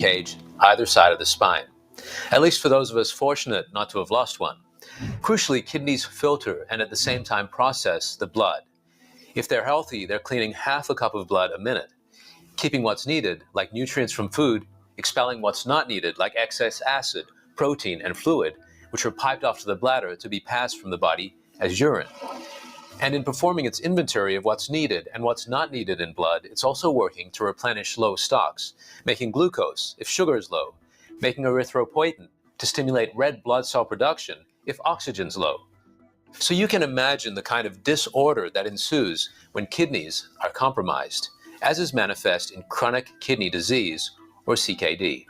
cage either side of the spine, at least for those of us fortunate not to have lost one. Crucially, kidneys filter and at the same time process the blood. If they're healthy, they're cleaning half a cup of blood a minute, keeping what's needed, like nutrients from food, expelling what's not needed, like excess acid, protein, and fluid, which are piped off to the bladder to be passed from the body as urine. And in performing its inventory of what's needed and what's not needed in blood, it's also working to replenish low stocks, making glucose if sugar is low, making erythropoietin to stimulate red blood cell production if oxygen's low. So you can imagine the kind of disorder that ensues when kidneys are compromised, as is manifest in chronic kidney disease, or CKD.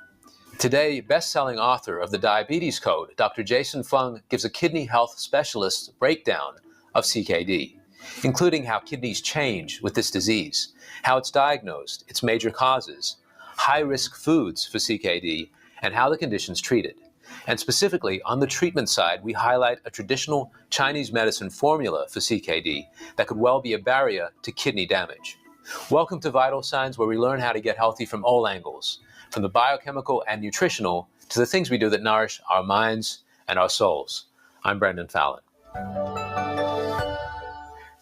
Today, best-selling author of The Diabetes Code, Dr. Jason Fung gives a kidney health specialist's breakdown of CKD, including how kidneys change with this disease, how it's diagnosed, its major causes, high-risk foods for CKD, and how the condition's treated. And specifically, on the treatment side, we highlight a traditional Chinese medicine formula for CKD that could well be a barrier to kidney damage. Welcome to Vital Signs, where we learn how to get healthy from all angles, from the biochemical and nutritional to the things we do that nourish our minds and our souls. I'm Brendan Fallon.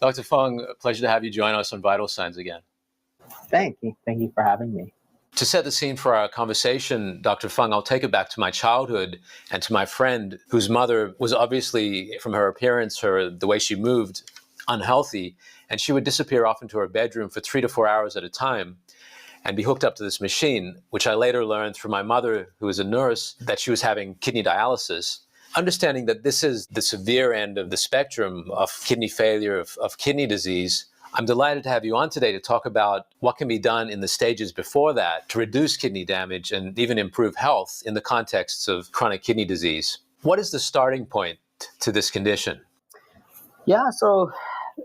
Dr. Fung, a pleasure to have you join us on Vital Signs again. Thank you. Thank you for having me. To set the scene for our conversation, Dr. Fung, I'll take it back to my childhood and to my friend whose mother was obviously, from her appearance, the way she moved, unhealthy, and she would disappear off into her bedroom for 3 to 4 hours at a time and be hooked up to this machine, which I later learned through my mother, who was a nurse, that she was having kidney dialysis. Understanding that this is the severe end of the spectrum of kidney failure, of kidney disease, I'm delighted to have you on today to talk about what can be done in the stages before that to reduce kidney damage and even improve health in the contexts of chronic kidney disease. What is the starting point to this condition? Yeah, so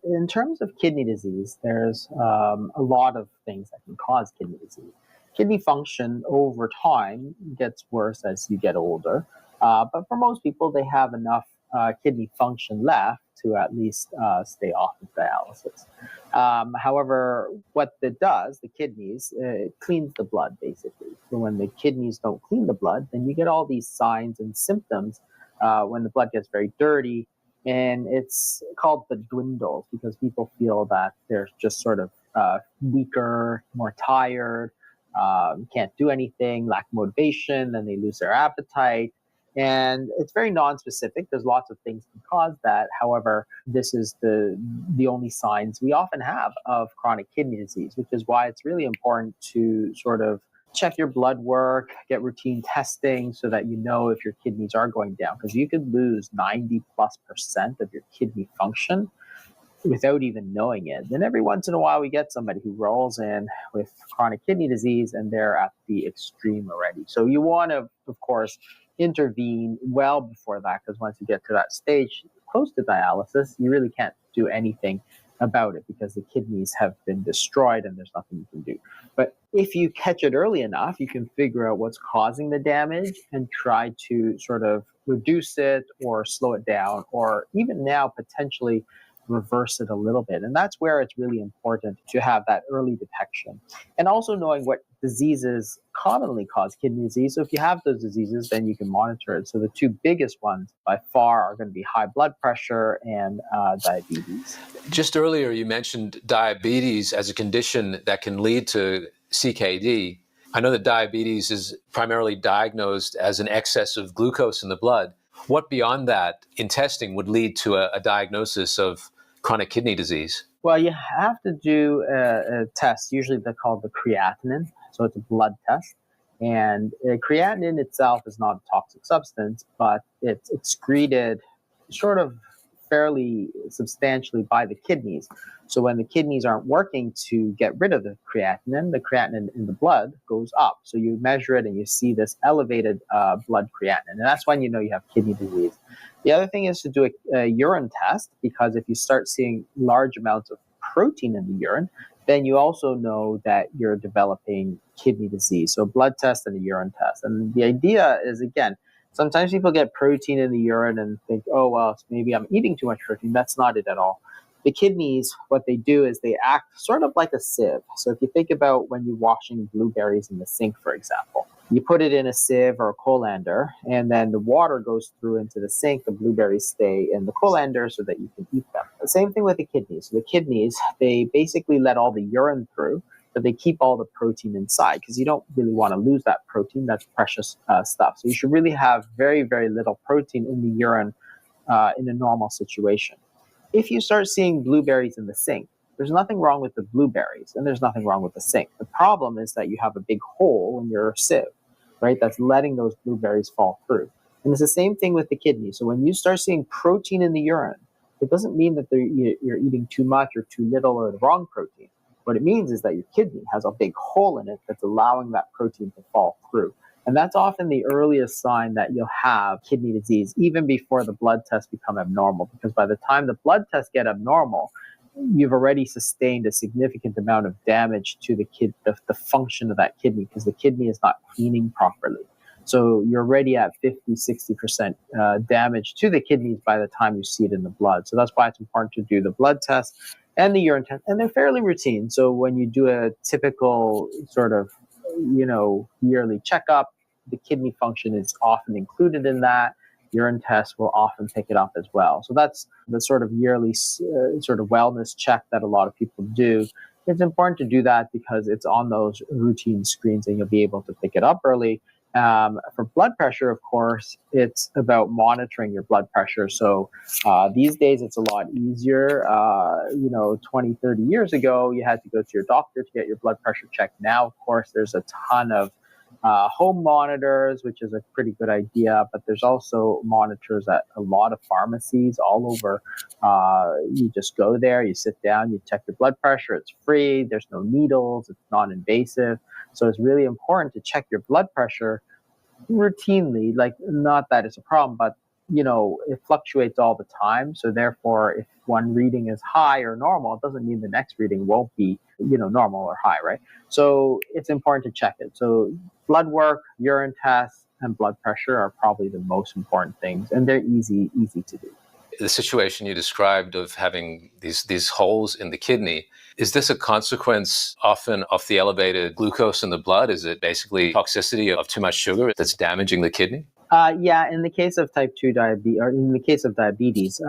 in terms of kidney disease, there's a lot of things that can cause kidney disease. Kidney function over time gets worse as you get older, but for most people, they have enough kidney function left to at least stay off of dialysis. However, what it does, the kidneys, it cleans the blood, basically. So when the kidneys don't clean the blood, then you get all these signs and symptoms when the blood gets very dirty. And it's called the dwindles because people feel that they're just sort of weaker, more tired, can't do anything, lack motivation, then they lose their appetite. And it's very non-specific. There's lots of things that can cause that. However, this is the only signs we often have of chronic kidney disease, which is why it's really important to sort of check your blood work, get routine testing so that you know if your kidneys are going down, because you could lose 90+% of your kidney function without even knowing it. Then every once in a while we get somebody who rolls in with chronic kidney disease and they're at the extreme already. So you want to, of course, intervene well before that, because once you get to that stage close to dialysis, you really can't do anything about it because the kidneys have been destroyed and there's nothing you can do. But if you catch it early enough, you can figure out what's causing the damage and try to sort of reduce it or slow it down, or even now potentially reverse it a little bit. And that's where it's really important to have that early detection. And also knowing what diseases commonly cause kidney disease. So if you have those diseases, then you can monitor it. So the two biggest ones by far are going to be high blood pressure and diabetes. Just earlier, you mentioned diabetes as a condition that can lead to CKD. I know that diabetes is primarily diagnosed as an excess of glucose in the blood. What beyond that in testing would lead to a diagnosis of chronic kidney disease? Well, you have to do a test. Usually they're called the creatinine. So it's a blood test. And creatinine itself is not a toxic substance, but it's excreted sort of fairly substantially by the kidneys. So when the kidneys aren't working to get rid of the creatinine in the blood goes up. So you measure it and you see this elevated blood creatinine. And that's when you know you have kidney disease. The other thing is to do a urine test, because if you start seeing large amounts of protein in the urine, then you also know that you're developing kidney disease. So a blood test and a urine test. And the idea is, again, sometimes people get protein in the urine and think, oh, well, maybe I'm eating too much protein. That's not it at all. The kidneys, what they do is they act sort of like a sieve. So if you think about when you're washing blueberries in the sink, for example, you put it in a sieve or a colander, and then the water goes through into the sink. The blueberries stay in the colander so that you can eat them. The same thing with the kidneys. So the kidneys, they basically let all the urine through, but they keep all the protein inside because you don't really want to lose that protein. That's precious stuff. So you should really have very, very little protein in the urine in a normal situation. If you start seeing blueberries in the sink, there's nothing wrong with the blueberries and there's nothing wrong with the sink. The problem is that you have a big hole in your sieve, right? That's letting those blueberries fall through. And it's the same thing with the kidney. So when you start seeing protein in the urine, it doesn't mean that you're eating too much or too little or the wrong protein. What it means is that your kidney has a big hole in it that's allowing that protein to fall through. And that's often the earliest sign that you'll have kidney disease, even before the blood tests become abnormal. Because by the time the blood tests get abnormal, you've already sustained a significant amount of damage to the function of that kidney, because the kidney is not cleaning properly. So you're already at 50, 60% damage to the kidneys by the time you see it in the blood. So that's why it's important to do the blood test and the urine test. And they're fairly routine. So when you do a typical sort of, yearly checkup, the kidney function is often included in that. Urine tests will often pick it up as well. So that's the sort of yearly sort of wellness check that a lot of people do. It's important to do that because it's on those routine screens and you'll be able to pick it up early. For blood pressure, of course, it's about monitoring your blood pressure. So these days, it's a lot easier. 20, 30 years ago, you had to go to your doctor to get your blood pressure checked. Now, of course, there's a ton of home monitors, which is a pretty good idea, but there's also monitors at a lot of pharmacies all over. You just go there, you sit down, you check your blood pressure. It's free. There's no needles. It's non-invasive. So it's really important to check your blood pressure routinely. Like, not that it's a problem, but it fluctuates all the time. So therefore, if one reading is high or normal, it doesn't mean the next reading won't be, normal or high, right? So it's important to check it. So blood work, urine tests, and blood pressure are probably the most important things, and they're easy to do. The situation you described of having these holes in the kidney, is this a consequence often of the elevated glucose in the blood? Is it basically toxicity of too much sugar that's damaging the kidney? Yeah, in the case of type 2 diabetes, or in the case of diabetes,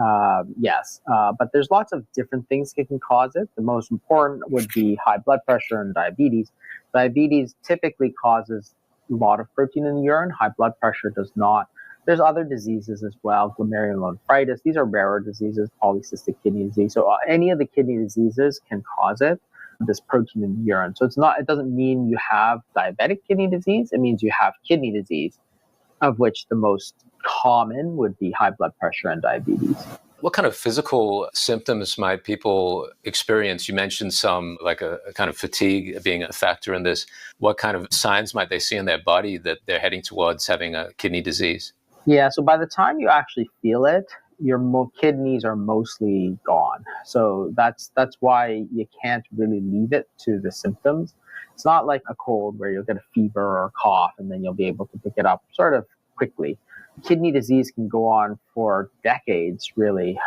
yes. But there's lots of different things that can cause it. The most important would be high blood pressure and diabetes. Diabetes typically causes a lot of protein in the urine. High blood pressure does not. There's other diseases as well, glomerulonephritis. These are rarer diseases, polycystic kidney disease. So any of the kidney diseases can cause it, this protein in the urine. So it doesn't mean you have diabetic kidney disease. It means you have kidney disease, of which the most common would be high blood pressure and diabetes. What kind of physical symptoms might people experience? You mentioned some, like a kind of fatigue being a factor in this. What kind of signs might they see in their body that they're heading towards having a kidney disease? Yeah, so by the time you actually feel it, your kidneys are mostly gone. So that's why you can't really leave it to the symptoms. It's not like a cold where you'll get a fever or a cough and then you'll be able to pick it up sort of quickly. Kidney disease can go on for decades, really,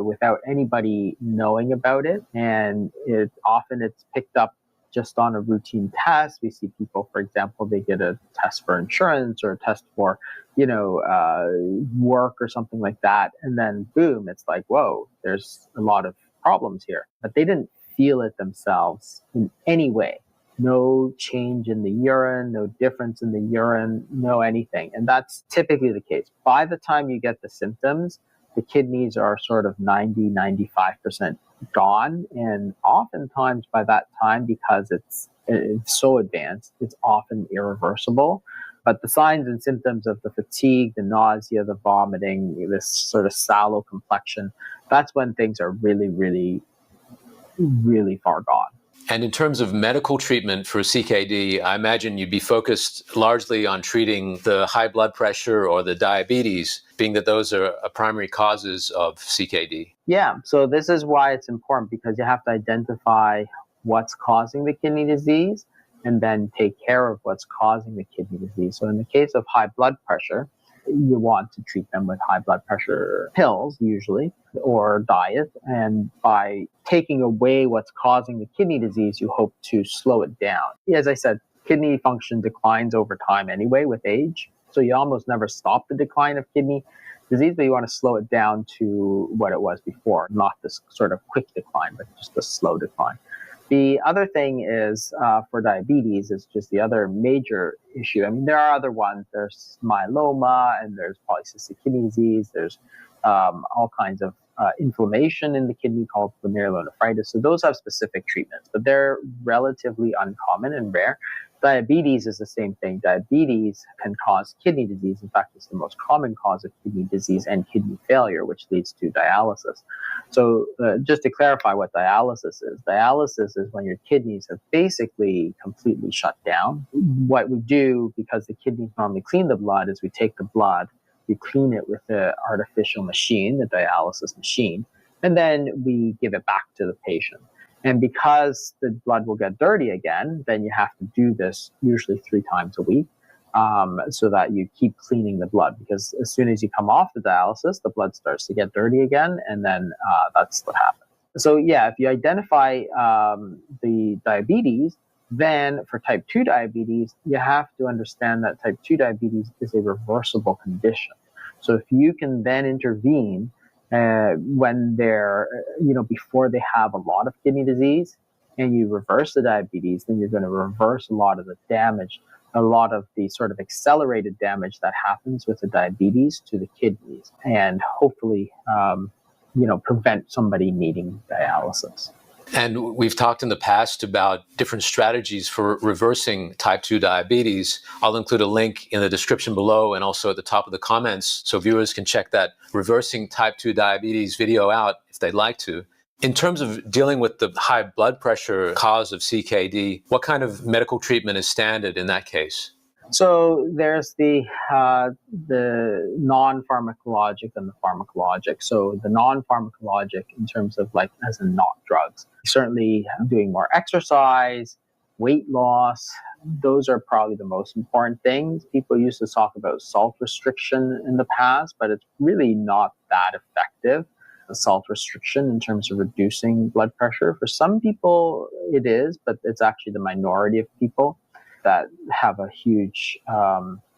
without anybody knowing about it. And it's picked up just on a routine test. We see people, for example, they get a test for insurance or a test for, work or something like that. And then boom, it's like, whoa, there's a lot of problems here. But they didn't feel it themselves in any way. No change in the urine, no difference in the urine, no anything. And that's typically the case. By the time you get the symptoms, the kidneys are sort of 90, 95% gone. And oftentimes by that time, because it's so advanced, it's often irreversible. But the signs and symptoms of the fatigue, the nausea, the vomiting, this sort of sallow complexion, that's when things are really, really, really far gone. And in terms of medical treatment for CKD, I imagine you'd be focused largely on treating the high blood pressure or the diabetes, being that those are primary causes of CKD. Yeah, so this is why it's important, because you have to identify what's causing the kidney disease and then take care of what's causing the kidney disease. So in the case of high blood pressure, you want to treat them with high blood pressure pills, usually, or diet. And by taking away what's causing the kidney disease, you hope to slow it down. As I said, kidney function declines over time anyway with age. So you almost never stop the decline of kidney disease, but you want to slow it down to what it was before, not this sort of quick decline, but just a slow decline. The other thing is for diabetes is just the other major issue. I mean, there are other ones. There's myeloma and there's polycystic kidney disease. There's all kinds of inflammation in the kidney called glomerulonephritis. So those have specific treatments, but they're relatively uncommon and rare. Diabetes is the same thing. Diabetes can cause kidney disease. In fact, it's the most common cause of kidney disease and kidney failure, which leads to dialysis. So just to clarify what dialysis is when your kidneys have basically completely shut down. What we do, because the kidneys normally clean the blood, is we take the blood, we clean it with the artificial machine, the dialysis machine, and then we give it back to the patient. And because the blood will get dirty again, then you have to do this usually 3 times a week so that you keep cleaning the blood. Because as soon as you come off the dialysis, the blood starts to get dirty again, and then that's what happens. So yeah, if you identify the diabetes, then for type 2 diabetes, you have to understand that type 2 diabetes is a reversible condition. So if you can then intervene when they're, before they have a lot of kidney disease, and you reverse the diabetes, then you're going to reverse a lot of the damage, a lot of the sort of accelerated damage that happens with the diabetes to the kidneys, and hopefully, prevent somebody needing dialysis. And we've talked in the past about different strategies for reversing type 2 diabetes. I'll include a link in the description below and also at the top of the comments so viewers can check that reversing type 2 diabetes video out if they'd like to. In terms of dealing with the high blood pressure cause of CKD, what kind of medical treatment is standard in that case? So there's the non-pharmacologic and the pharmacologic. So the non-pharmacologic in terms of as in not drugs, certainly doing more exercise, weight loss, those are probably the most important things. People used to talk about salt restriction in the past, but it's really not that effective. The salt restriction in terms of reducing blood pressure. For some people it is, but it's actually the minority of people that have a huge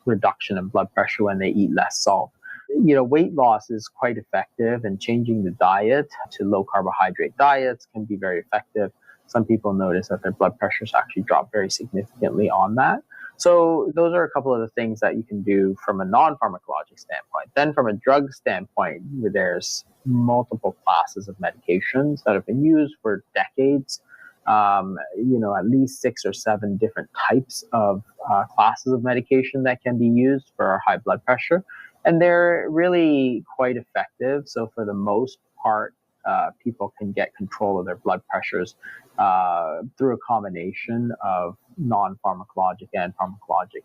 reduction in blood pressure when they eat less salt. Weight loss is quite effective, and changing the diet to low carbohydrate diets can be very effective. Some people notice that their blood pressures actually drop very significantly on that. So those are a couple of the things that you can do from a non-pharmacologic standpoint. Then from a drug standpoint, there's multiple classes of medications that have been used for decades. At least 6 or 7 different types of classes of medication that can be used for high blood pressure. And they're really quite effective. So for the most part, people can get control of their blood pressures through a combination of non-pharmacologic and pharmacologic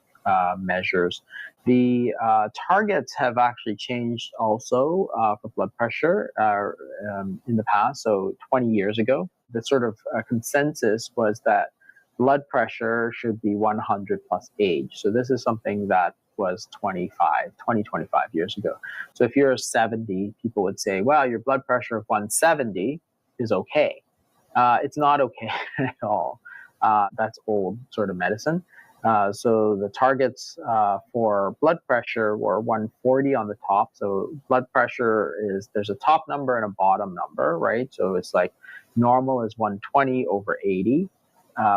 measures. The targets have actually changed also for blood pressure in the past. So 20 years ago, the sort of consensus was that blood pressure should be 100 plus age. So this is something that was 25 years ago. So if you're 70, people would say, well, your blood pressure of 170 is okay. It's not okay at all. That's old sort of medicine. So the targets for blood pressure were 140 on the top. So blood pressure there's a top number and a bottom number, right? So it's like normal is 120 over 80.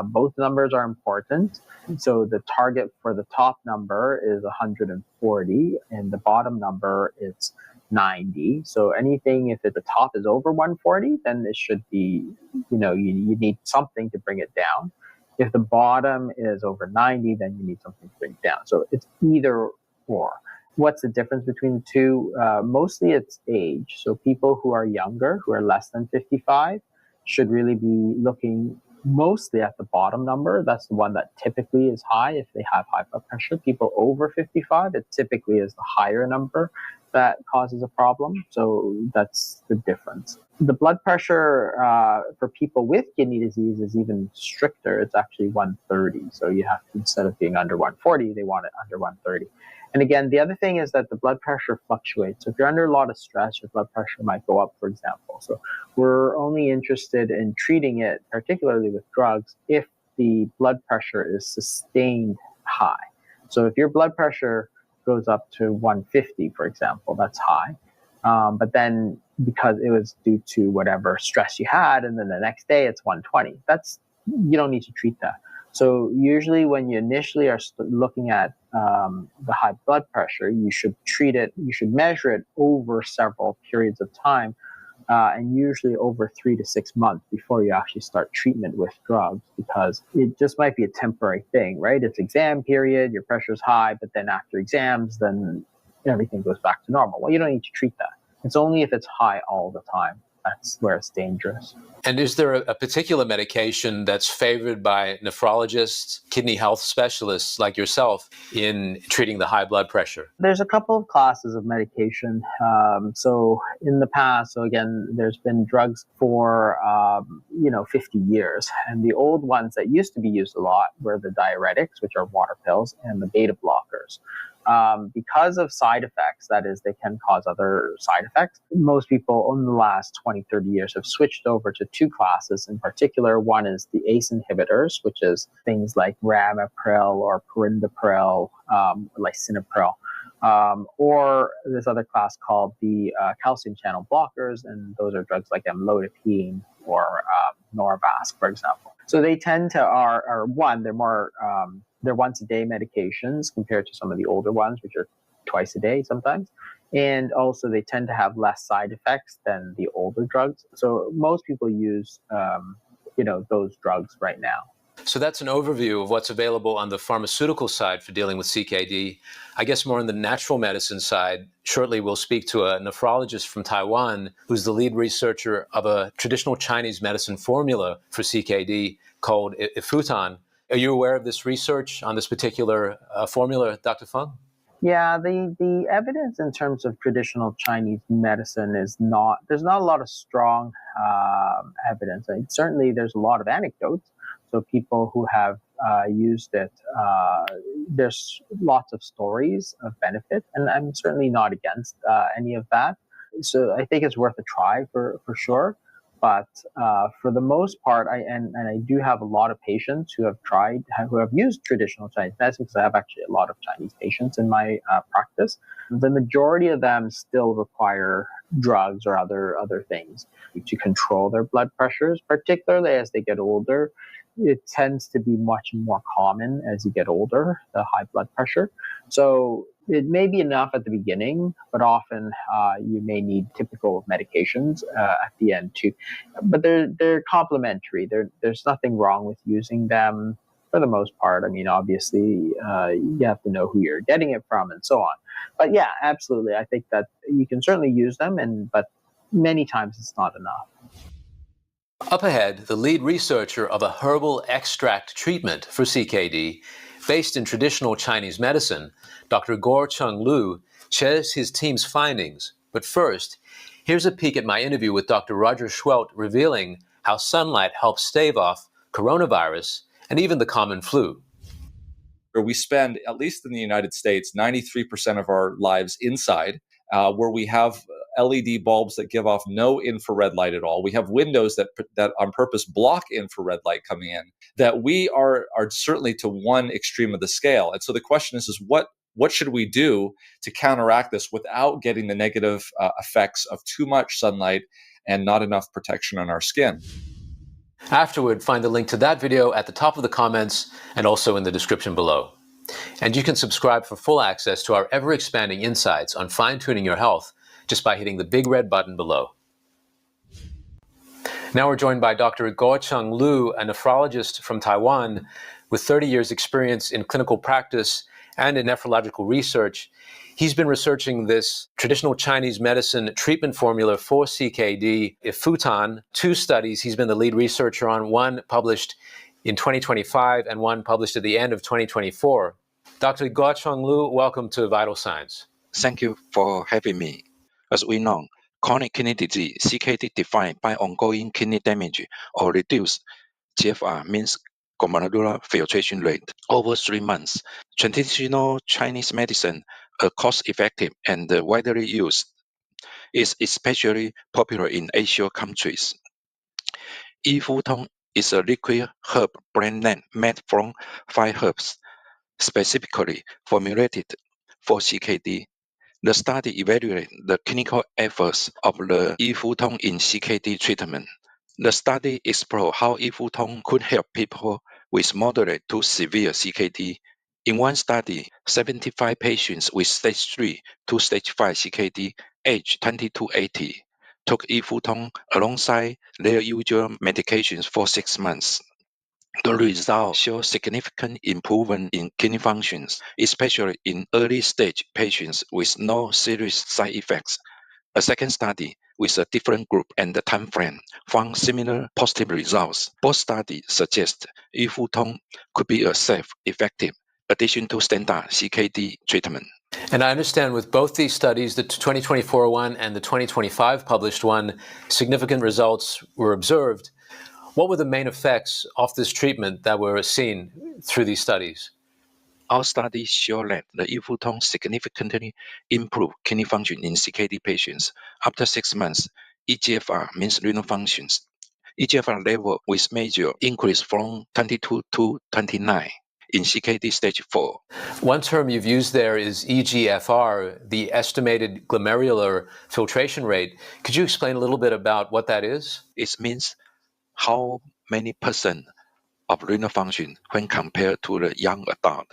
Both numbers are important. So the target for the top number is 140 and the bottom number is 90. So anything, if the top is over 140, then it should be, you need something to bring it down. If the bottom is over 90, then you need something to bring it down. So it's either or. What's the difference between the two? Mostly it's age. So people who are younger, who are less than 55, should really be looking mostly at the bottom number. That's the one that typically is high if they have high blood pressure. People over 55, it typically is the higher number that causes a problem. So that's the difference. The blood pressure for people with kidney disease is even stricter. It's actually 130. So you have to, instead of being under 140, they want it under 130. And again, the other thing is that the blood pressure fluctuates. So if you're under a lot of stress, your blood pressure might go up, for example. So we're only interested in treating it, particularly with drugs, if the blood pressure is sustained high. So if your blood pressure goes up to 150, for example, that's high. But then because it was due to whatever stress you had, and then the next day it's 120, you don't need to treat that. So usually when you initially are looking at the high blood pressure, you should treat it, you should measure it over several periods of time, and usually over 3 to 6 months before you actually start treatment with drugs, because it just might be a temporary thing, right? It's exam period, your pressure's high, but then after exams, then everything goes back to normal. Well, you don't need to treat that. It's only if it's high all the time. That's where it's dangerous. And is there a particular medication that's favored by nephrologists, kidney health specialists like yourself in treating the high blood pressure? There's a couple of classes of medication. So in the past, so again, there's been drugs for 50 years, and the old ones that used to be used a lot were the diuretics, which are water pills, and the beta blockers. Because of side effects, that is, they can cause other side effects, most people in the last 20, 30 years have switched over to two classes in particular. One is the ACE inhibitors, which is things like ramipril or perindopril, lisinopril, or this other class called the calcium channel blockers, and those are drugs like amlodipine or Norvasc, for example. So they tend to they're once a day medications compared to some of the older ones, which are twice a day sometimes. And also they tend to have less side effects than the older drugs. So most people use, those drugs right now. So that's an overview of what's available on the pharmaceutical side for dealing with CKD. I guess more on the natural medicine side, shortly we'll speak to a nephrologist from Taiwan who's the lead researcher of a traditional Chinese medicine formula for CKD called Ifutan. Are you aware of this research on this particular formula, Dr. Feng? Yeah, the evidence in terms of traditional Chinese medicine there's not a lot of strong evidence. Certainly there's a lot of anecdotes. So people who have used it, there's lots of stories of benefit, and I'm certainly not against any of that. So I think it's worth a try for sure. But for the most part, I do have a lot of patients who have used traditional Chinese medicine, because I have actually a lot of Chinese patients in my practice. The majority of them still require drugs or other things to control their blood pressures, particularly as they get older. It tends to be much more common as you get older, the high blood pressure. So it may be enough at the beginning, but often you may need typical medications at the end too. But they're complementary. There's nothing wrong with using them for the most part. I mean, obviously, you have to know who you're getting it from and so on. But yeah, absolutely. I think that you can certainly use them, but many times it's not enough. Up ahead, the lead researcher of a herbal extract treatment for CKD, based in traditional Chinese medicine, Dr. Guocheng Lu, shares his team's findings. But first, here's a peek at my interview with Dr. Roger Schwelt, revealing how sunlight helps stave off coronavirus and even the common flu. We spend, at least in the United States, 93% of our lives inside, where we have LED bulbs that give off no infrared light at all. We have windows that on purpose block infrared light coming in. That we are certainly to one extreme of the scale. And so the question is what should we do to counteract this without getting the negative effects of too much sunlight and not enough protection on our skin? Afterward, find the link to that video at the top of the comments and also in the description below. And you can subscribe for full access to our ever-expanding insights on fine-tuning your health just by hitting the big red button below. Now we're joined by Dr. Guocheng Lu, a nephrologist from Taiwan with 30 years experience in clinical practice and in nephrological research. He's been researching this traditional Chinese medicine treatment formula for CKD, Ifutan. 2 studies he's been the lead researcher on, one published in 2025 and one published at the end of 2024. Dr. Guocheng Lu, welcome to Vital Signs. Thank you for having me. As we know, chronic kidney disease, CKD defined by ongoing kidney damage or reduced GFR means glomerular filtration rate over 3 months. Traditional Chinese medicine, a cost-effective and widely used, is especially popular in Asian countries. Yifutong is a liquid herb brand name made from 5 herbs, specifically formulated for CKD. The study evaluated the clinical efforts of the Yifutong in CKD treatment. The study explored how Yifutong could help people with moderate to severe CKD. In one study, 75 patients with stage 3 to stage 5 CKD aged 20 to 80 took Yifutong alongside their usual medications for 6 months. The results show significant improvement in kidney functions, especially in early stage patients with no serious side effects. A second study with a different group and the time frame found similar positive results. Both studies suggest Yifutong could be a safe, effective addition to standard CKD treatment. And I understand with both these studies, the 2024 one and the 2025 published one, significant results were observed. What were the main effects of this treatment that were seen through these studies? Our studies show that the Yifutong significantly improved kidney function in CKD patients. After 6 months, EGFR means renal functions. EGFR level with major increase from 22 to 29 in CKD stage 4. One term you've used there is EGFR, the estimated glomerular filtration rate. Could you explain a little bit about what that is? It means how many percent of renal function when compared to the young adult,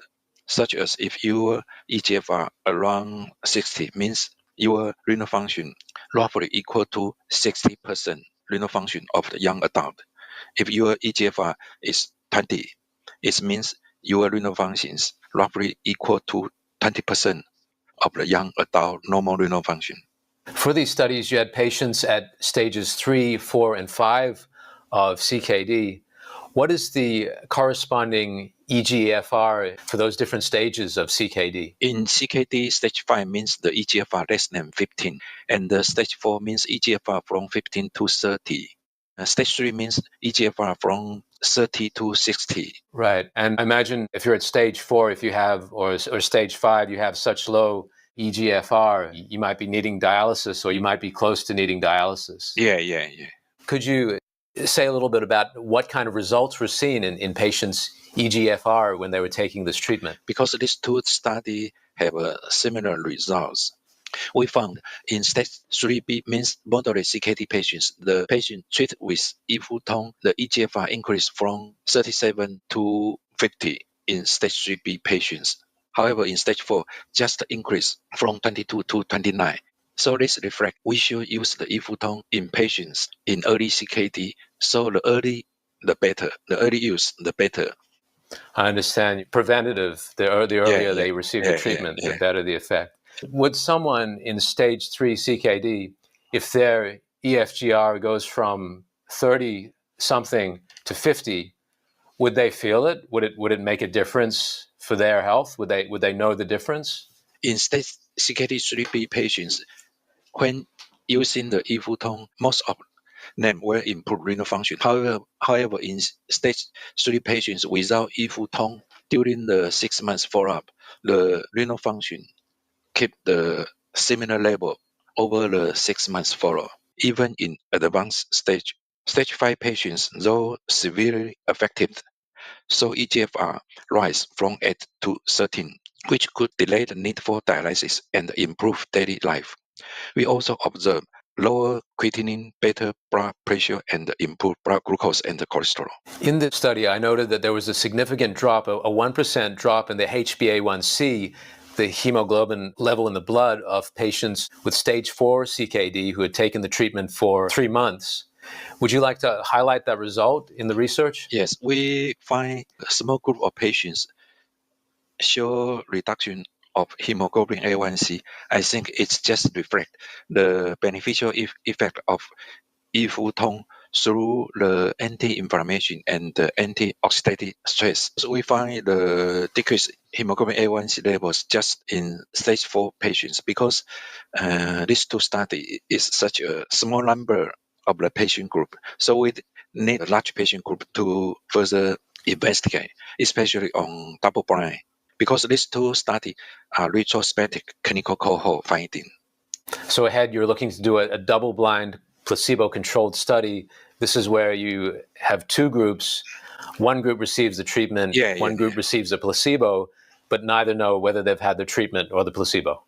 such as if your EGFR around 60 means your renal function roughly equal to 60% renal function of the young adult. If your EGFR is 20, it means your renal functions roughly equal to 20% of the young adult normal renal function. For these studies, you had patients at stages 3, 4, and 5 of CKD. What is the corresponding EGFR for those different stages of CKD? In CKD, stage 5 means the EGFR less than 15, and the stage 4 means EGFR from 15 to 30. Stage 3 means EGFR from 30 to 60. Right. And I imagine if you're at stage 4, if you have, or stage 5, you have such low EGFR, you might be needing dialysis or you might be close to needing dialysis. Yeah. Could you say a little bit about what kind of results were seen in patients' EGFR when they were taking this treatment? Because these two studies have similar results. We found in stage 3B means moderate CKD patients, the patient treated with Yifutong, the EGFR increased from 37 to 50 in stage 3B patients. However, in stage 4, just increase from 22 to 29. So this reflects we should use the Yifutong in patients in early CKD. So the early, the better. The early use, the better. I understand. Preventative, the earlier they receive the treatment, the better the effect. Would someone in stage 3 CKD, if their EFGR goes from 30 something to 50, would they feel it? Would it make a difference for their health? Would they know the difference? In stage CKD 3B patients, when using the Yifutong, most of them will improve renal function. However, in stage 3 patients without Yifutong, during the 6 months follow-up, the renal function keep the similar level over the 6 months follow-up. Even in advanced stage 5 patients, though severely affected, so EGFR rise from 8 to 13, which could delay the need for dialysis and improve daily life. We also observe lower creatinine, better blood pressure, and improved blood glucose and cholesterol. In this study, I noted that there was a significant drop, a 1% drop in the HbA1c, the hemoglobin level in the blood of patients with stage 4 CKD who had taken the treatment for 3 months. Would you like to highlight that result in the research? Yes, we find a small group of patients show reduction of hemoglobin A1c. I think it's just reflect the beneficial effect of Yifutong through the anti-inflammation and the antioxidative stress. So we find the decreased hemoglobin A1C levels just in stage 4 patients because this two study is such a small number of the patient group. So we need a large patient group to further investigate, especially on double blind, because these two studies are retrospective clinical cohort finding. So ahead, you're looking to do a double-blind, placebo-controlled study. This is where you have two groups. One group receives the treatment, one group receives a placebo, but neither know whether they've had the treatment or the placebo.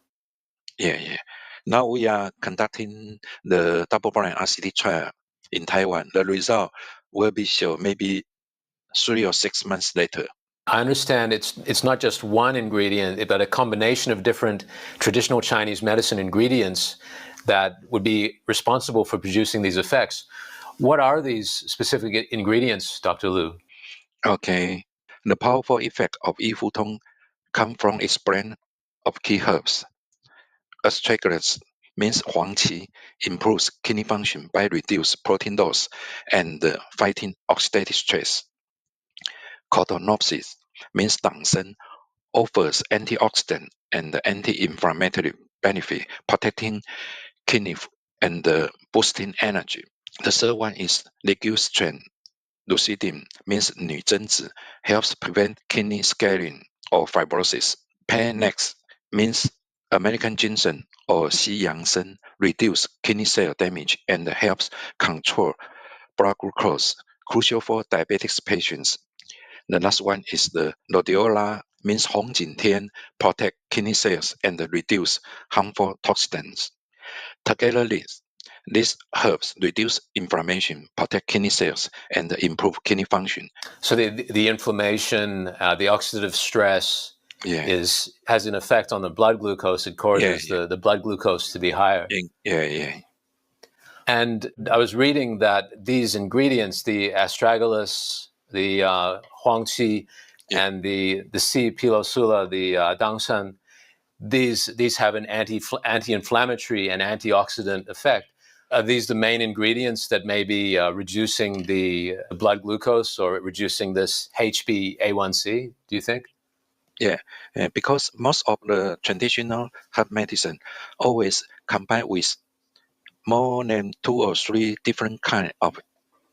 Yeah. Now we are conducting the double-blind RCT trial in Taiwan. The result will be shown maybe 3 or 6 months later. I understand it's not just one ingredient, but a combination of different traditional Chinese medicine ingredients that would be responsible for producing these effects. What are these specific ingredients, Dr. Liu? Okay. The powerful effect of Yifutong come from its blend of key herbs. Astragalus means Huangqi improves kidney function by reduce protein loss and fighting oxidative stress. Cotonopsis means Dangsen offers antioxidant and anti-inflammatory benefit, protecting kidney and boosting energy. The third one is Ligustrine. Lucidin means 女贞子, helps prevent kidney scarring or fibrosis. Panax means American ginseng or Xiyangsen, reduce kidney cell damage and helps control blood glucose, crucial for diabetes patients. The last one is the Rhodiola, means Hongjintian, protect kidney cells and reduce harmful toxins. Together, these herbs reduce inflammation, protect kidney cells, and improve kidney function. So the inflammation, the oxidative stress has an effect on the blood glucose. It causes the blood glucose to be higher. Yeah. And I was reading that these ingredients, the astragalus, the huangqi, and the C. pilosula, the dangsan, these have an anti-inflammatory and antioxidant effect. Are these the main ingredients that may be reducing the blood glucose or reducing this HbA1c, do you think? Yeah, because most of the traditional herb medicine always combine with more than 2 or 3 different kind of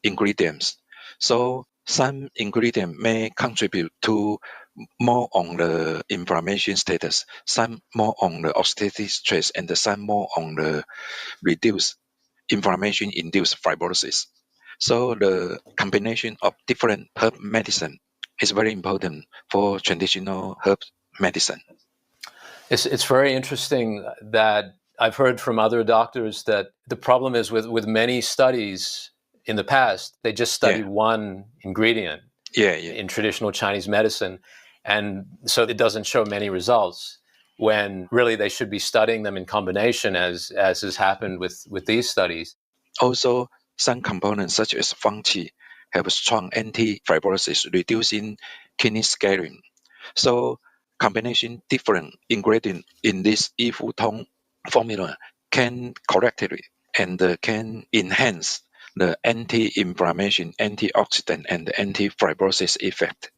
ingredients. So some ingredient may contribute to more on the inflammation status, some more on the oxidative stress, and some more on the reduce inflammation-induced fibrosis. So the combination of different herb medicine is very important for traditional herb medicine. It's very interesting that I've heard from other doctors that the problem is with many studies in the past, they just studied one ingredient in traditional Chinese medicine. And so it doesn't show many results when really they should be studying them in combination as has happened with these studies. Also, some components such as Fangqi have strong anti-fibrosis, reducing kidney scarring. So combination different ingredient in this Yifutong formula can correctly and can enhance the anti-inflammation, antioxidant, and anti-fibrosis effect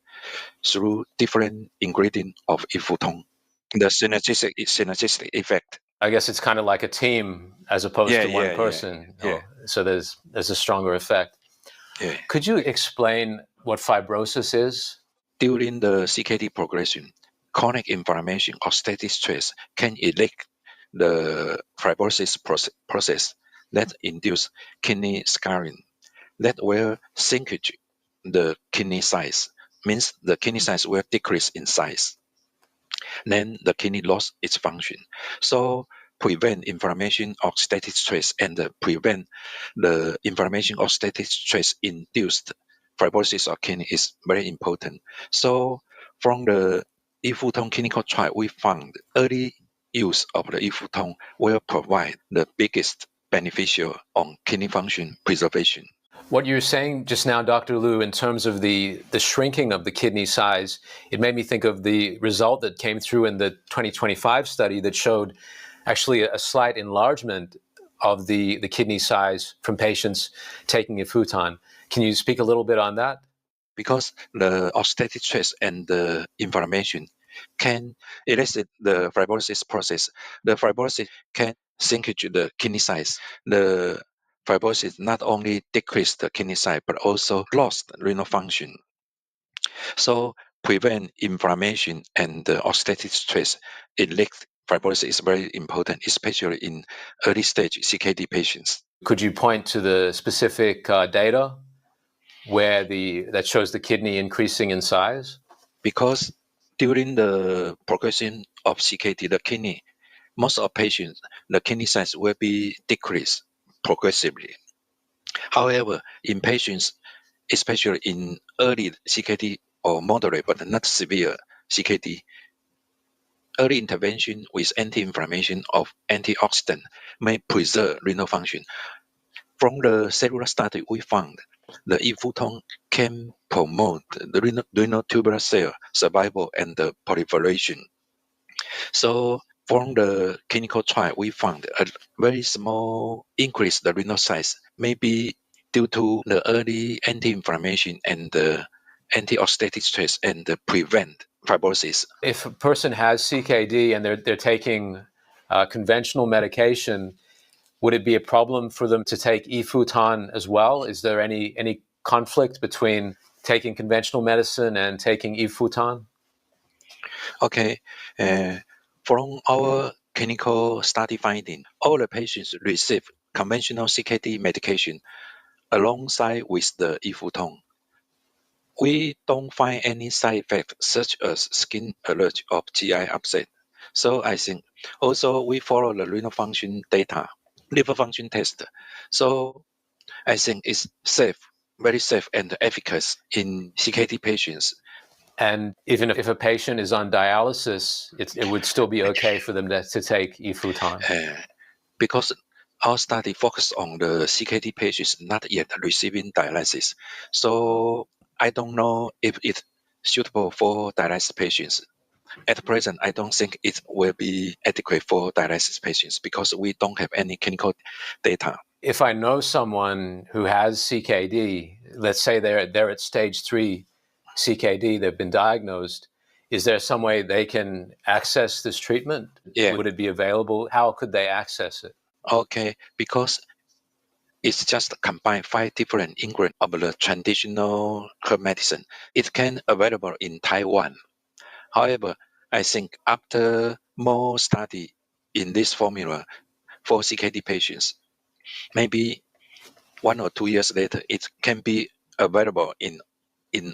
through different ingredient of Yifutong. The synergistic effect. I guess it's kind of like a team as opposed to one person. Yeah. So there's a stronger effect. Yeah. Could you explain what fibrosis is? During the CKD progression, chronic inflammation, oxidative stress can elect the fibrosis process that induce kidney scarring. That will shrinkage the kidney size, means the kidney size will decrease in size. Then the kidney lost its function. So prevent inflammation, oxidative stress, and prevent the inflammation, oxidative stress induced fibrosis of kidney is very important. So from the Yifutong clinical trial, we found early use of the Yifutong will provide the biggest beneficial on kidney function preservation. What you're saying just now, Dr. Liu, in terms of the shrinking of the kidney size, it made me think of the result that came through in the 2025 study that showed actually a slight enlargement of the kidney size from patients taking Ifutan. Can you speak a little bit on that? Because the oxidative stress and the inflammation can elicit the fibrosis process. The fibrosis can shrinkage the kidney size. The fibrosis not only decrease the kidney size but also lost renal function. So prevent inflammation and the oxidative stress in leg fibrosis is very important, especially in early stage CKD patients. Could you point to the specific data where that shows the kidney increasing in size? Because during the progression of CKD, the kidney, most of patients, the kidney size will be decreased progressively. However, in patients, especially in early CKD or moderate but not severe CKD, early intervention with anti-inflammation of antioxidant may preserve renal function. From the cellular study, we found the Ifuton can promote the renal tubular cell survival and the proliferation. So from the clinical trial, we found a very small increase the renal size, maybe due to the early anti-inflammation and the antioxidative stress and the prevent fibrosis. If a person has CKD and they're taking conventional medication, would it be a problem for them to take Ifutan as well? Is there any conflict between taking conventional medicine and taking Ifutan? Okay, from our clinical study finding, all the patients receive conventional CKD medication alongside with the Ifuton. We don't find any side effects such as skin allergy or GI upset. So I think also we follow the renal function data, liver function test. So I think it's safe, very safe and efficacious in CKD patients. And even if a patient is on dialysis, it would still be okay for them to take Ifutan. Because our study focused on the CKD patients not yet receiving dialysis. So I don't know if it's suitable for dialysis patients. At present, I don't think it will be adequate for dialysis patients because we don't have any clinical data. If I know someone who has CKD, let's say they're at stage 3 CKD, they've been diagnosed, is there some way they can access this treatment? Yeah. Would it be available? How could they access it? Okay, because it's just combine 5 different ingredients of the traditional herb medicine. It can available in Taiwan. However, I think after more study in this formula for CKD patients, maybe 1 or 2 years later, it can be available in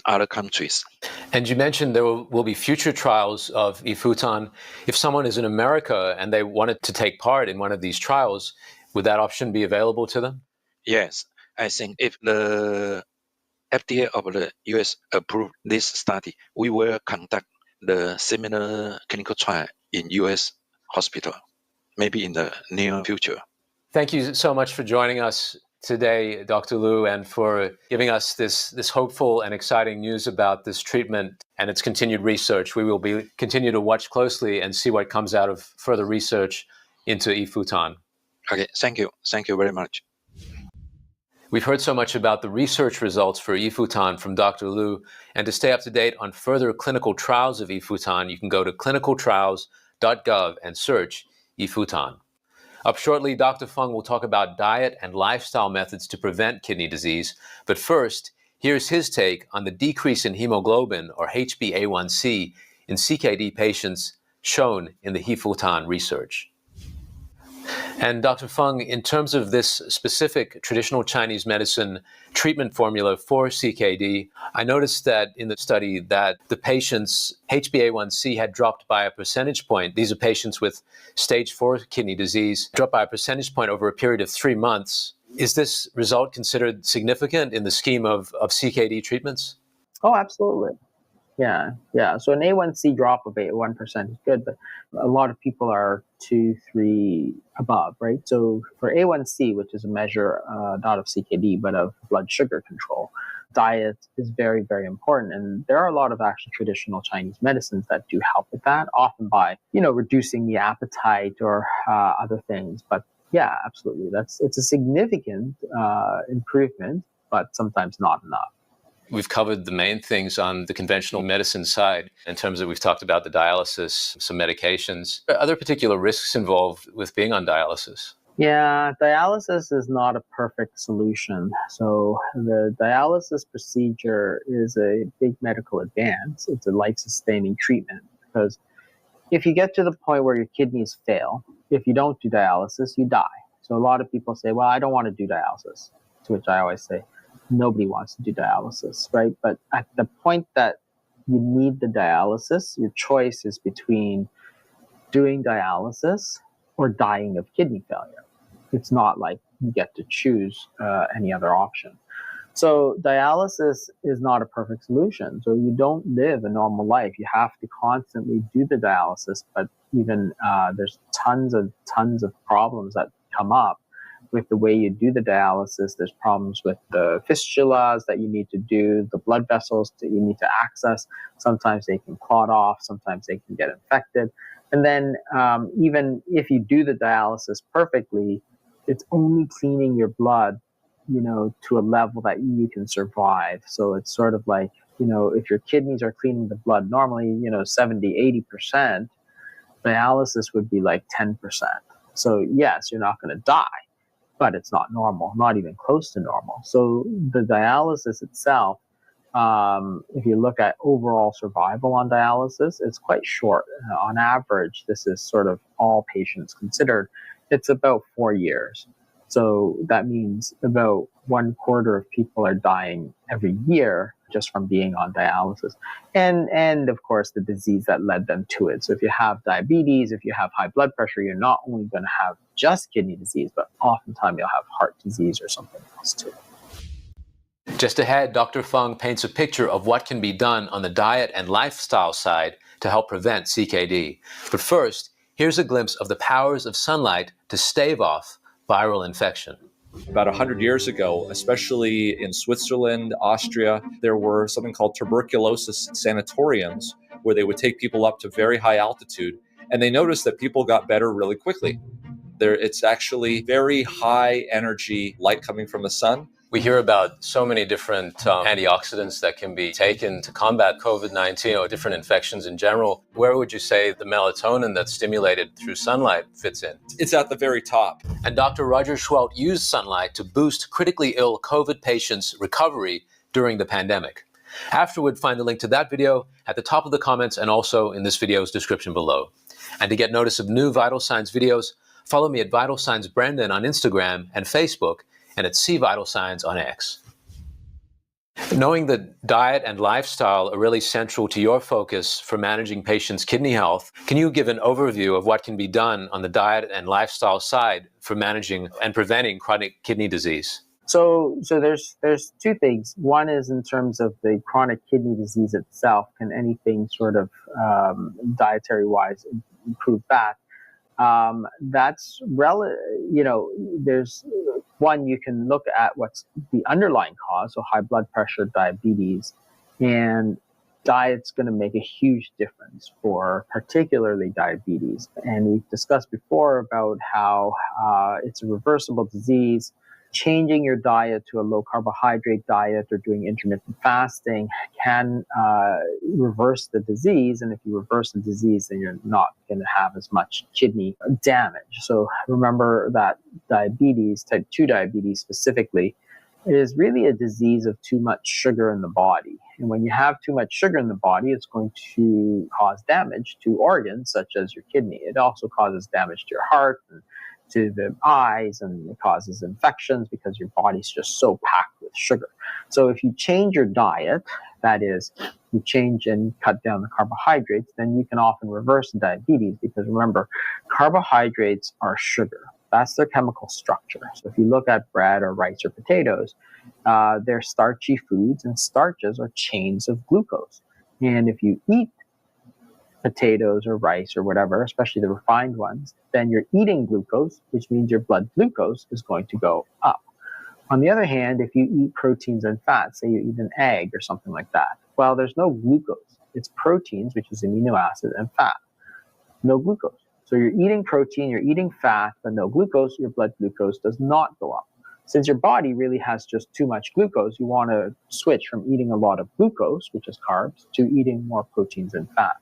other countries. And you mentioned there will be future trials of Ifutan. If someone is in America and they wanted to take part in one of these trials, would that option be available to them? Yes, I think if the FDA of the US approve this study, we will conduct the similar clinical trial in US hospital, maybe in the near future. Thank you so much for joining us today, Dr. Liu, and for giving us this hopeful and exciting news about this treatment and its continued research. We will continue to watch closely and see what comes out of further research into Ifutan. Okay, thank you. Thank you very much. We've heard so much about the research results for Ifutan from Dr. Liu, and to stay up to date on further clinical trials of Ifutan, you can go to clinicaltrials.gov and search Ifutan. Up shortly, Dr. Fung will talk about diet and lifestyle methods to prevent kidney disease. But first, here's his take on the decrease in hemoglobin, or HbA1c, in CKD patients shown in the Ifutan research. And Dr. Fung, in terms of this specific traditional Chinese medicine treatment formula for CKD, I noticed that in the study that the patient's HbA1c had dropped by a percentage point. These are patients with stage 4 kidney disease, dropped by a percentage point over a period of 3 months. Is this result considered significant in the scheme of CKD treatments? Oh, absolutely. Yeah. So an A1C drop of 1% is good, but a lot of people are 2, 3 above, right? So for A1C, which is a measure not of CKD, but of blood sugar control, diet is very, very important. And there are a lot of actually traditional Chinese medicines that do help with that, often by, reducing the appetite or other things. But Yeah, absolutely. It's a significant improvement, but sometimes not enough. We've covered the main things on the conventional medicine side in terms of we've talked about the dialysis, some medications. Are there particular risks involved with being on dialysis? Yeah, dialysis is not a perfect solution. So the dialysis procedure is a big medical advance. It's a life-sustaining treatment because if you get to the point where your kidneys fail, if you don't do dialysis, you die. So a lot of people say, well, I don't want to do dialysis, to which I always say, nobody wants to do dialysis, right? But at the point that you need the dialysis, your choice is between doing dialysis or dying of kidney failure. It's not like you get to choose any other option. So dialysis is not a perfect solution. So you don't live a normal life. You have to constantly do the dialysis, but even there's tons of problems that come up with the way you do the dialysis. There's problems with the fistulas that you need to do, the blood vessels that you need to access. Sometimes they can clot off, sometimes they can get infected. And then even if you do the dialysis perfectly, it's only cleaning your blood, to a level that you can survive. So it's sort of like, if your kidneys are cleaning the blood normally, 70, 80%, dialysis would be like 10%. So yes, you're not going to die, but it's not normal, not even close to normal. So the dialysis itself, if you look at overall survival on dialysis, it's quite short. On average, this is sort of all patients considered. It's about 4 years. So that means about 1/4 of people are dying every year just from being on dialysis. And of course, the disease that led them to it. So if you have diabetes, if you have high blood pressure, you're not only going to have just kidney disease, but oftentimes you'll have heart disease or something else too. Just ahead, Dr. Fung paints a picture of what can be done on the diet and lifestyle side to help prevent CKD. But first, here's a glimpse of the powers of sunlight to stave off viral infection. About 100 years ago, especially in Switzerland, Austria, there were something called tuberculosis sanatoriums where they would take people up to very high altitude, and they noticed that people got better really quickly. It's actually very high energy light coming from the sun. We hear about so many different antioxidants that can be taken to combat COVID-19 or different infections in general. Where would you say the melatonin that's stimulated through sunlight fits in? It's at the very top. And Dr. Roger Schwelt used sunlight to boost critically ill COVID patients' recovery during the pandemic. Afterward, find the link to that video at the top of the comments and also in this video's description below. And to get notice of new Vital Signs videos, follow me at Vital Signs Brendan on Instagram and Facebook, and at C Vital Signs on X. Knowing that diet and lifestyle are really central to your focus for managing patients' kidney health, can you give an overview of what can be done on the diet and lifestyle side for managing and preventing chronic kidney disease? So there's two things. One is in terms of the chronic kidney disease itself. Can anything sort of dietary wise improve that? That's there's one, you can look at what's the underlying cause, so high blood pressure, diabetes, and diet's going to make a huge difference for particularly diabetes. And we've discussed before about how it's a reversible disease. Changing your diet to a low carbohydrate diet or doing intermittent fasting can reverse the disease. And if you reverse the disease, then you're not going to have as much kidney damage. So remember that diabetes, type 2 diabetes specifically, is really a disease of too much sugar in the body. And when you have too much sugar in the body, it's going to cause damage to organs such as your kidney. It also causes damage to your heart and to the eyes, and it causes infections because your body's just so packed with sugar. So if you change your diet, that is, you change and cut down the carbohydrates, then you can often reverse diabetes, because remember, carbohydrates are sugar. That's their chemical structure. So if you look at bread or rice or potatoes, they're starchy foods, and starches are chains of glucose. And if you eat potatoes or rice or whatever, especially the refined ones, then you're eating glucose, which means your blood glucose is going to go up. On the other hand, if you eat proteins and fats, say you eat an egg or something like that, well, there's no glucose. It's proteins, which is amino acid, and fat. No glucose. So you're eating protein, you're eating fat, but no glucose, your blood glucose does not go up. Since your body really has just too much glucose, you want to switch from eating a lot of glucose, which is carbs, to eating more proteins and fats.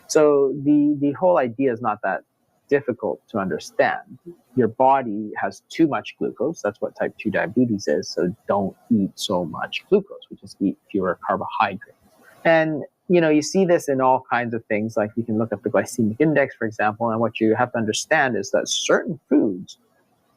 So the whole idea is not that difficult to understand. Your body has too much glucose. That's what type 2 diabetes is. So don't eat so much glucose. We just eat fewer carbohydrates. And you see this in all kinds of things. Like you can look up the glycemic index, for example, and what you have to understand is that certain foods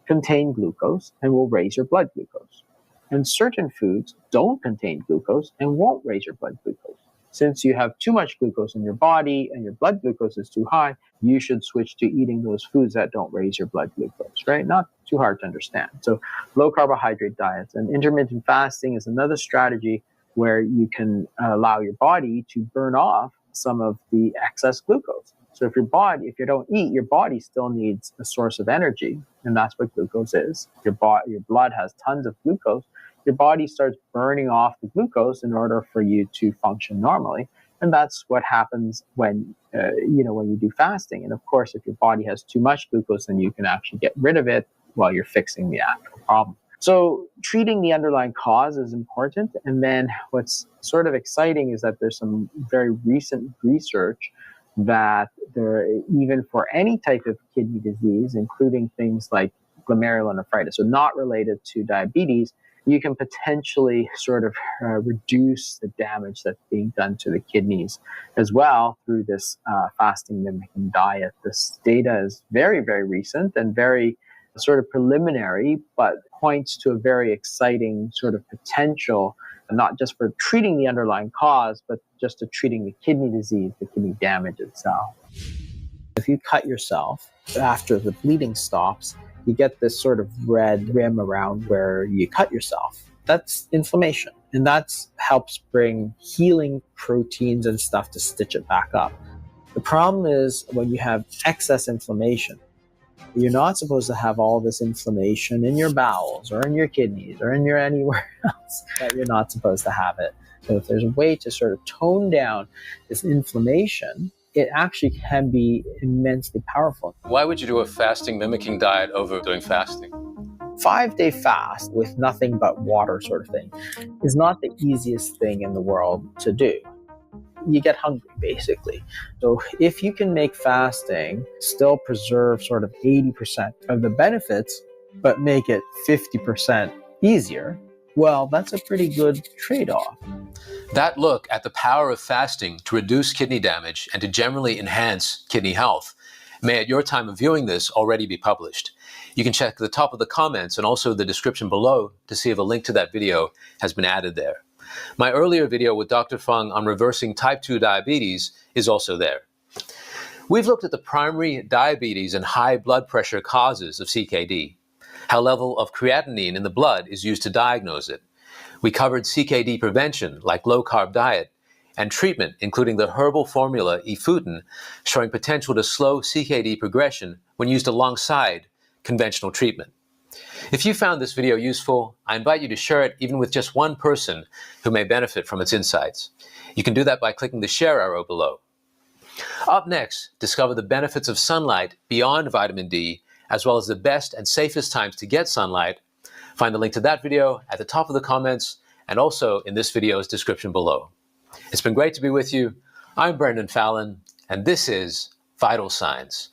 contain glucose and will raise your blood glucose. And certain foods don't contain glucose and won't raise your blood glucose. Since you have too much glucose in your body and your blood glucose is too high, you should switch to eating those foods that don't raise your blood glucose, right? Not too hard to understand. So low carbohydrate diets and intermittent fasting is another strategy where you can allow your body to burn off some of the excess glucose. So if you don't eat, your body still needs a source of energy, and that's what glucose is. Your blood has tons of glucose. Your body starts burning off the glucose in order for you to function normally, and that's what happens when you do fasting. And of course, if your body has too much glucose, then you can actually get rid of it while you're fixing the actual problem. So treating the underlying cause is important. And then what's sort of exciting is that there's some very recent research that even for any type of kidney disease, including things like glomerulonephritis, so not related to diabetes, you can potentially sort of reduce the damage that's being done to the kidneys as well through this fasting mimicking diet. This data is very, very recent and very sort of preliminary, but points to a very exciting sort of potential, not just for treating the underlying cause, but just to treating the kidney disease, the kidney damage itself. If you cut yourself after the bleeding stops, you get this sort of red rim around where you cut yourself. That's inflammation, and that helps bring healing proteins and stuff to stitch it back up. The problem is when you have excess inflammation, you're not supposed to have all this inflammation in your bowels or in your kidneys or in your anywhere else, that you're not supposed to have it. So if there's a way to sort of tone down this inflammation, it actually can be immensely powerful. Why would you do a fasting mimicking diet over doing fasting? 5-day fast with nothing but water sort of thing is not the easiest thing in the world to do. You get hungry, basically. So if you can make fasting still preserve sort of 80% of the benefits, but make it 50% easier, well, that's a pretty good trade-off. That look at the power of fasting to reduce kidney damage and to generally enhance kidney health may at your time of viewing this already be published. You can check the top of the comments and also the description below to see if a link to that video has been added there. My earlier video with Dr. Fung on reversing type 2 diabetes is also there. We've looked at the primary diabetes and high blood pressure causes of CKD, how level of creatinine in the blood is used to diagnose it. We covered CKD prevention, like low-carb diet, and treatment, including the herbal formula Ifuten, showing potential to slow CKD progression when used alongside conventional treatment. If you found this video useful, I invite you to share it even with just one person who may benefit from its insights. You can do that by clicking the share arrow below. Up next, discover the benefits of sunlight beyond vitamin D, as well as the best and safest times to get sunlight. Find the link to that video at the top of the comments and also in this video's description below. It's been great to be with you. I'm Brendan Fallon, and this is Vital Signs.